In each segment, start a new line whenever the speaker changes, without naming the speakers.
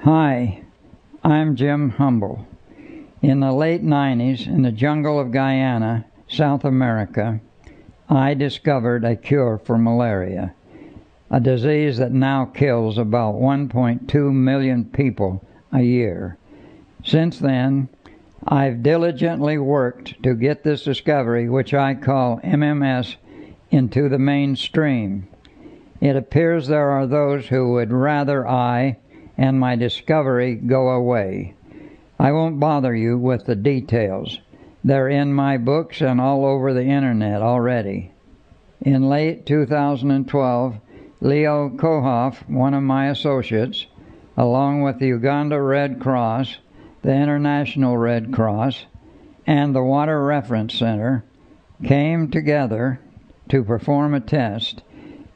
Hi, I'm Jim Humble. In the late 90s, in the jungle of Guyana, South America, I discovered a cure for malaria, a disease that now kills about 1.2 million people a year. Since then, I've diligently worked to get this discovery, which I call MMS, into the mainstream. It appears there are those who would rather I and my discovery go away. I won't bother you with the details. They're in my books and all over the internet already. In late 2012, Leo Kohoff, one of my associates, along with the Uganda Red Cross, the International Red Cross, and the Water Reference Center, came together to perform a test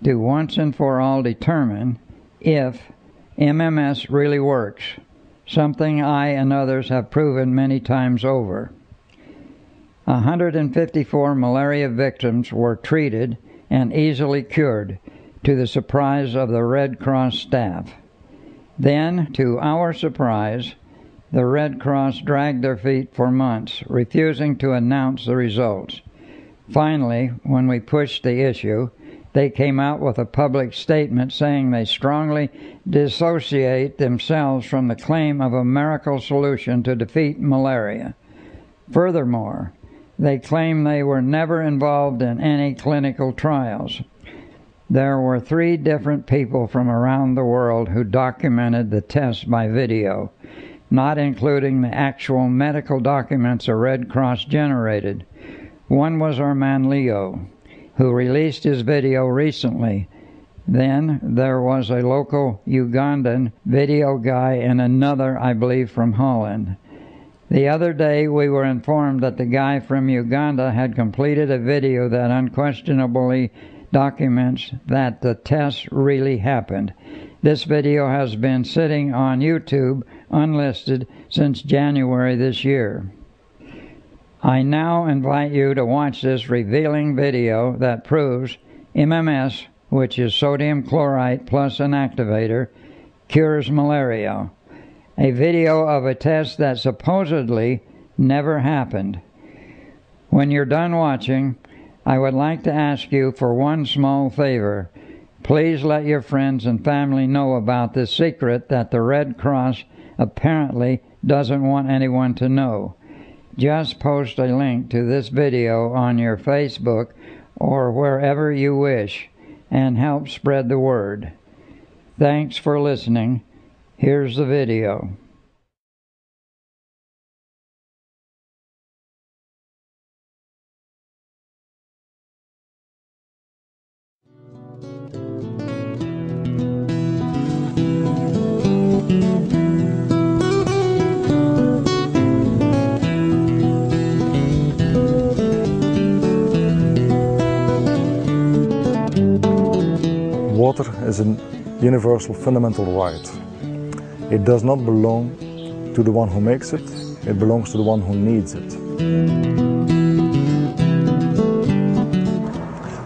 to once and for all determine if MMS really works, something I and others have proven many times over. 154 malaria victims were treated and easily cured, to the surprise of the Red Cross staff. Then, to our surprise, the Red Cross dragged their feet for months, refusing to announce the results. Finally, when we pushed the issue, they came out with a public statement saying they strongly dissociate themselves from the claim of a miracle solution to defeat malaria. Furthermore, they claim they were never involved in any clinical trials. There were 3 different people from around the world who documented the test by video, not including the actual medical documents the Red Cross generated. One was our man Leo, who released his video recently. Then there was a local Ugandan video guy and another, I believe, from Holland. The other day we were informed that the guy from Uganda had completed a video that unquestionably documents that the test really happened. This video has been sitting on YouTube unlisted since January this year. I now invite you to watch this revealing video that proves MMS, which is sodium chloride plus an activator, cures malaria. A video of a test that supposedly never happened. When you're done watching, I would like to ask you for one small favor. Please let your friends and family know about this secret that the Red Cross apparently doesn't want anyone to know. Just post a link to this video on your Facebook or wherever you wish and help spread the word. Thanks for listening. Here's the video.
Water is a universal fundamental right. It does not belong to the one who makes it, it belongs to the one who needs it.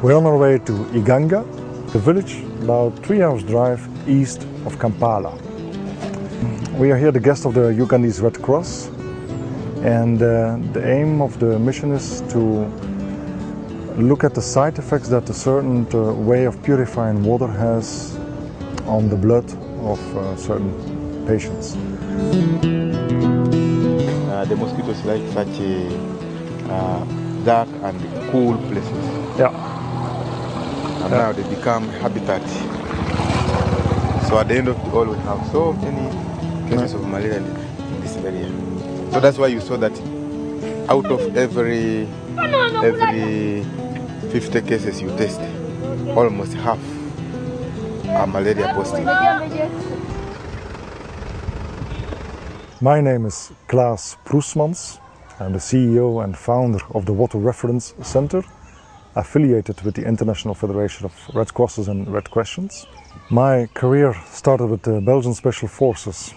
We're on our way to Iganga, the village about 3 hours drive east of Kampala. We are here the guests of the Ugandese Red Cross, and the aim of the mission is to look at the side effects that a certain way of purifying water has on the blood of certain patients.
The mosquitoes like such dark and cool places.
Yeah.
And now they become habitat. So at the end of it all, we have so many cases of malaria in this area. So that's why you saw that out of every 50 cases you test, almost half are malaria positive.
My name is Klaas Proesmans. I'm the CEO and founder of the Water Reference Center, affiliated with the International Federation of Red Crosses and Red Crescents. My career started with the Belgian Special Forces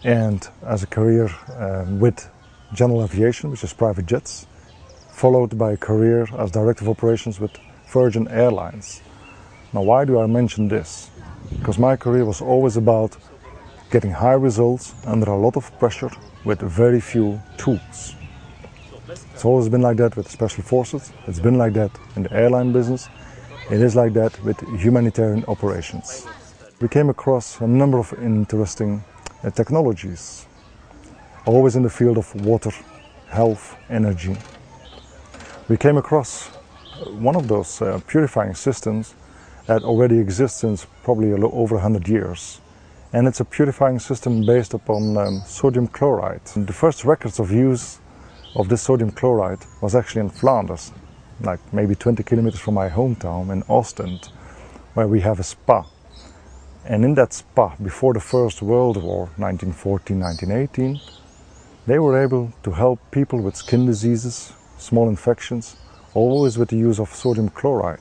and as a career with general aviation, which is private jets, followed by a career as Director of Operations with Virgin Airlines. Now, why do I mention this? Because my career was always about getting high results under a lot of pressure with very few tools. It's always been like that with special forces, it's been like that in the airline business, it is like that with humanitarian operations. We came across a number of interesting technologies, always in the field of water, health, energy. We came across one of those purifying systems that already exists since probably over 100 years. And it's a purifying system based upon sodium chloride. And the first records of use of this sodium chloride was actually in Flanders, like maybe 20 kilometers from my hometown in Ostend, where we have a spa. And in that spa, before the First World War, 1914, 1918, they were able to help people with skin diseases, small infections, always with the use of sodium chloride.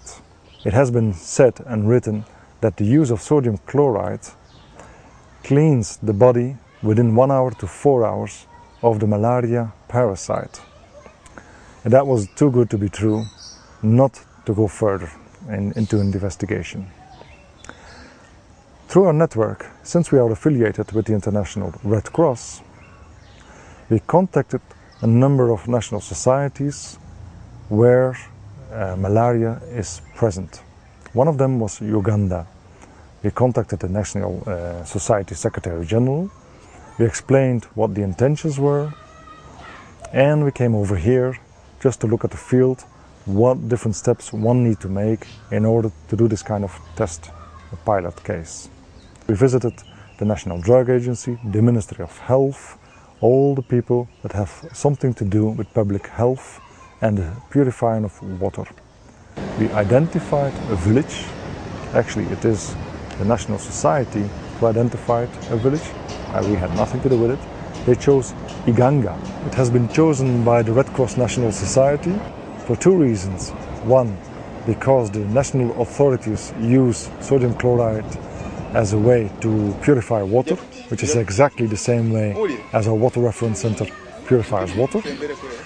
It has been said and written that the use of sodium chloride cleans the body within 1 hour to 4 hours of the malaria parasite. And that was too good to be true not to go further into an investigation. Through our network, since we are affiliated with the International Red Cross, we contacted a number of national societies where malaria is present. One of them was Uganda. We contacted the National Society Secretary General. We explained what the intentions were, and we came over here just to look at the field, what different steps one need to make in order to do this kind of test, a pilot case. We visited the National Drug Agency, the Ministry of Health, all the people that have something to do with public health and the purifying of water. We identified a village. Actually, it is the National Society who identified a village. We had nothing to do with it. They chose Iganga. It has been chosen by the Red Cross National Society for two reasons. One, because the national authorities use sodium chloride as a way to purify water, which is exactly the same way as our water reference center purifies water.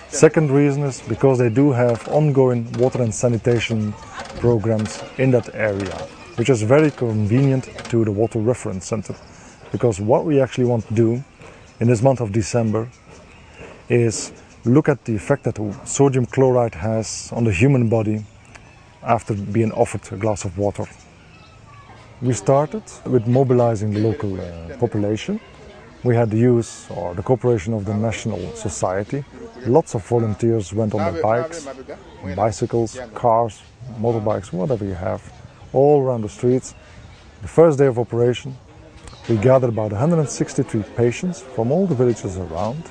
Second reason is because they do have ongoing water and sanitation programs in that area, which is very convenient to the water reference center. Because what we actually want to do in this month of December is look at the effect that sodium chloride has on the human body after being offered a glass of water. We started with mobilizing the local population. We had the use or the cooperation of the National Society. Lots of volunteers went on their bikes, bicycles, cars, motorbikes, whatever you have, all around the streets. The first day of operation, we gathered about 163 patients from all the villages around,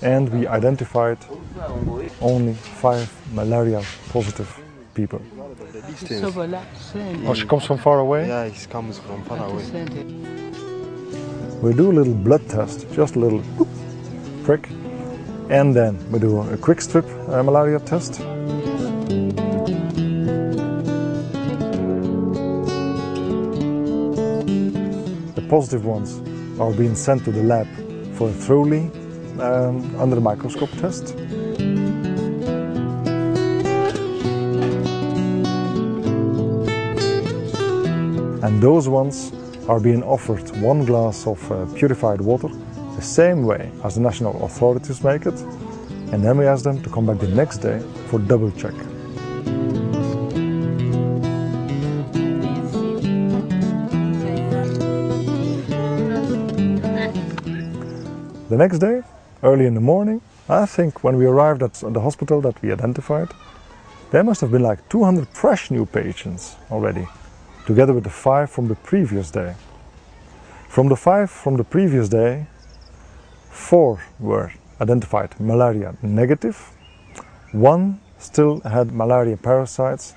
and we identified only 5 malaria positive people. Oh, she comes from far away?
Yeah, he comes from far away.
We do a little blood test, just a little boop, prick, and then we do a quick strip malaria test. The positive ones are being sent to the lab for a thoroughly under the microscope test. And those ones are being offered 1 glass of purified water the same way as the national authorities make it, and then we ask them to come back the next day for double check. The next day, early in the morning, I think when we arrived at the hospital that we identified, there must have been like 200 fresh new patients already, together with the 5 from the previous day. From the 5 from the previous day, 4 were identified malaria negative, 1 still had malaria parasites,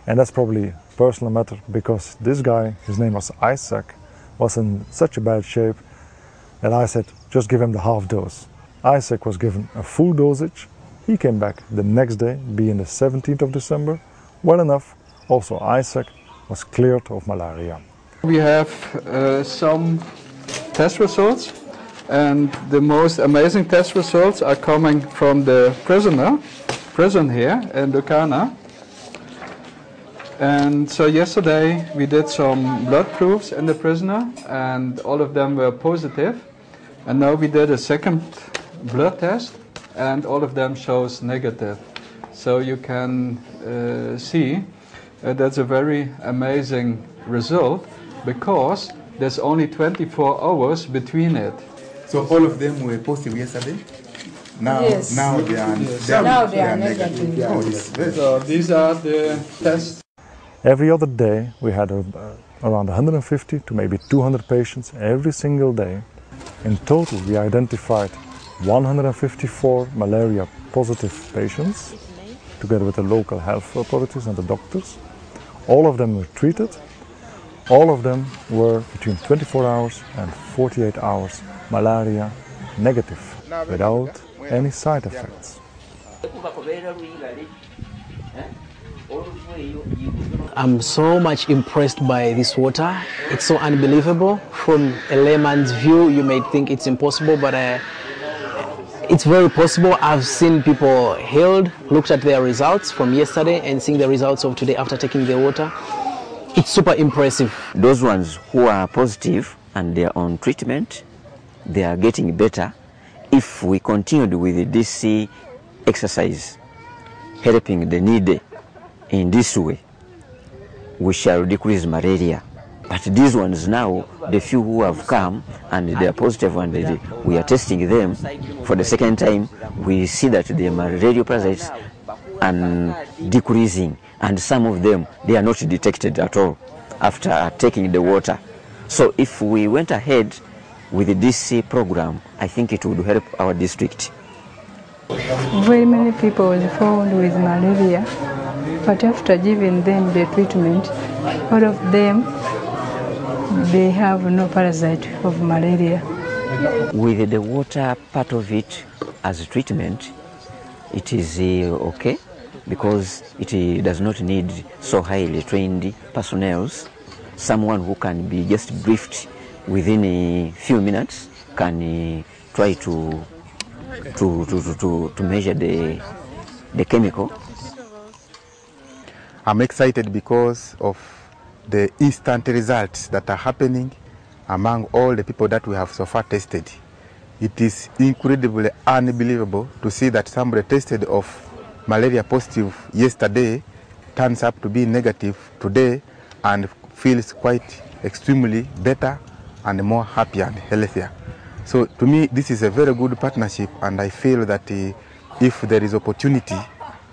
and that's probably a personal matter because this guy, his name was Isaac, was in such a bad shape that I said, just give him the half dose. Isaac was given a full dosage. He came back the next day, being the 17th of December. Well enough, also Isaac was cleared of malaria.
We have some test results, and the most amazing test results are coming from the prison here in Lucana. And so yesterday we did some blood proofs in the prisoner, and all of them were positive. And now we did a second blood test, and all of them shows negative. So you can see that's a very amazing result, because there's only 24 hours between it.
So all of them were positive yesterday? Now,
Yes.
now they are,
Yes.
now
They are negative.
Oh, this is very
So these are the tests.
Every other day we had around 150 to maybe 200 patients every single day. In total we identified 154 malaria positive patients together with the local health authorities and the doctors. All of them were treated. All of them were between 24 hours and 48 hours malaria negative without any side effects.
I'm so much impressed by this water. It's so unbelievable. From a layman's view, you may think it's impossible, but it's very possible. I've seen people healed, looked at their results from yesterday and seeing the results of today after taking the water. It's super impressive.
Those ones who are positive and they are on treatment, they are getting better. If we continued with this exercise, helping the needy in this way, we shall decrease malaria. But these ones now, the few who have come and they are positive and we are testing them for the second time, we see that the malaria parasites are decreasing, and some of them, they are not detected at all after taking the water. So if we went ahead with this program, I think it would help our district.
Very many people were found with malaria, but after giving them the treatment, all of them, they have no parasite of malaria.
With the water part of it as treatment, it is okay, because it does not need so highly trained personnel. Someone who can be just briefed within a few minutes can try to measure the chemical.
I'm excited because of the instant results that are happening among all the people that we have so far tested. It is incredibly unbelievable to see that somebody tested of malaria positive yesterday turns up to be negative today and feels quite extremely better and more happy and healthier. So to me, this is a very good partnership, and I feel that if there is opportunity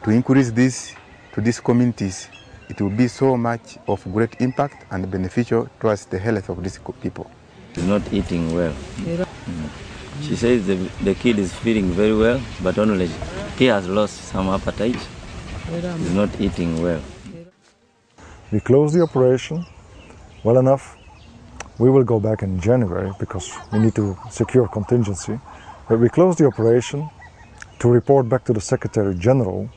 to increase this to these communities, it will be so much of great impact and beneficial towards the health of these people.
She's not eating well. She says the kid is feeling very well, but only he has lost some appetite. He's not eating well.
We closed the operation well enough. We will go back in January because we need to secure contingency. But we closed the operation to report back to the Secretary General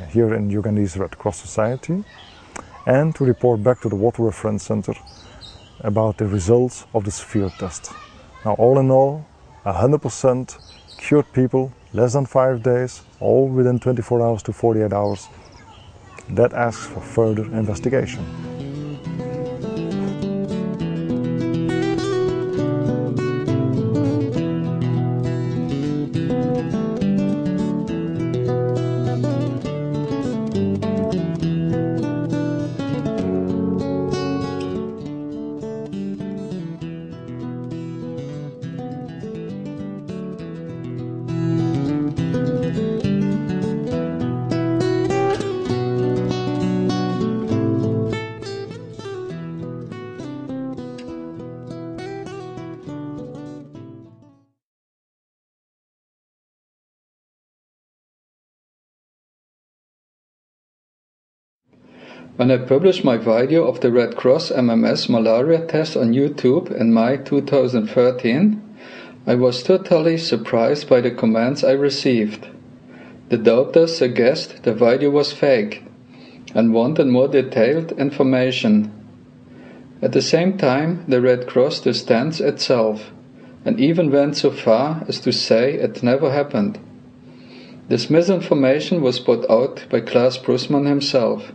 here in Ugandese Red Cross Society, and to report back to the Water Reference Center about the results of this field test. Now, all in all, 100% cured people, less than 5 days, all within 24 hours to 48 hours. That asks for further investigation.
When I published my video of the Red Cross MMS malaria test on YouTube in May 2013, I was totally surprised by the comments I received. The doubters suggest the video was fake and wanted more detailed information. At the same time, the Red Cross distanced itself and even went so far as to say it never happened. This misinformation was put out by Klaus Prusman himself,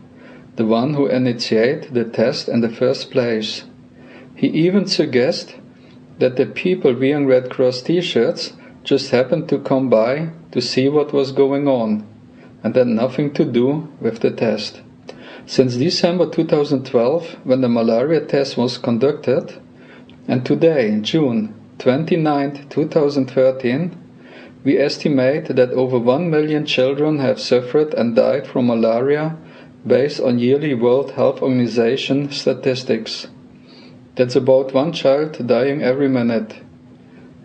the one who initiated the test in the first place. He even suggests that the people wearing Red Cross t-shirts just happened to come by to see what was going on, and had nothing to do with the test. Since December 2012, when the malaria test was conducted, and today, June 29, 2013, we estimate that over 1 million children have suffered and died from malaria based on yearly World Health Organization statistics. That's about 1 child dying every minute.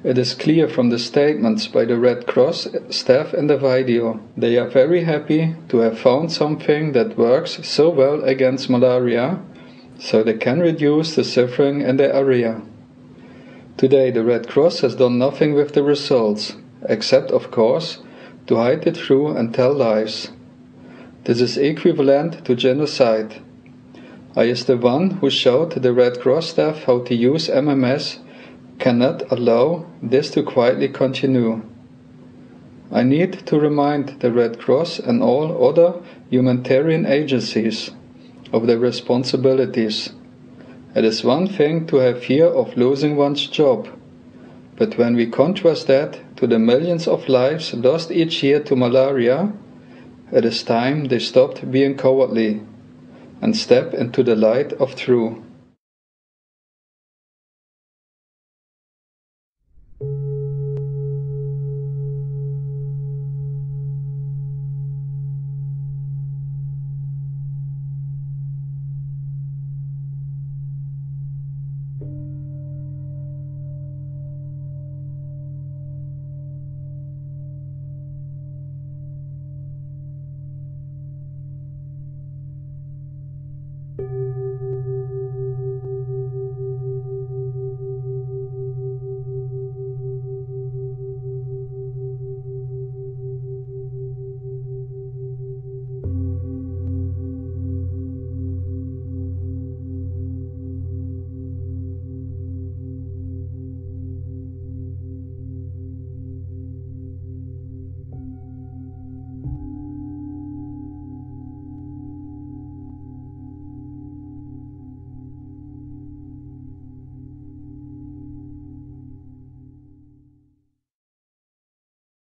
It is clear from the statements by the Red Cross staff in the video. They are very happy to have found something that works so well against malaria, so they can reduce the suffering in the area. Today the Red Cross has done nothing with the results, except of course to hide it through and tell lies. This is equivalent to genocide. I, as the one who showed the Red Cross staff how to use MMS, cannot allow this to quietly continue. I need to remind the Red Cross and all other humanitarian agencies of their responsibilities. It is one thing to have fear of losing one's job, but when we contrast that to the millions of lives lost each year to malaria, it is time they stopped being cowardly and step into the light of truth.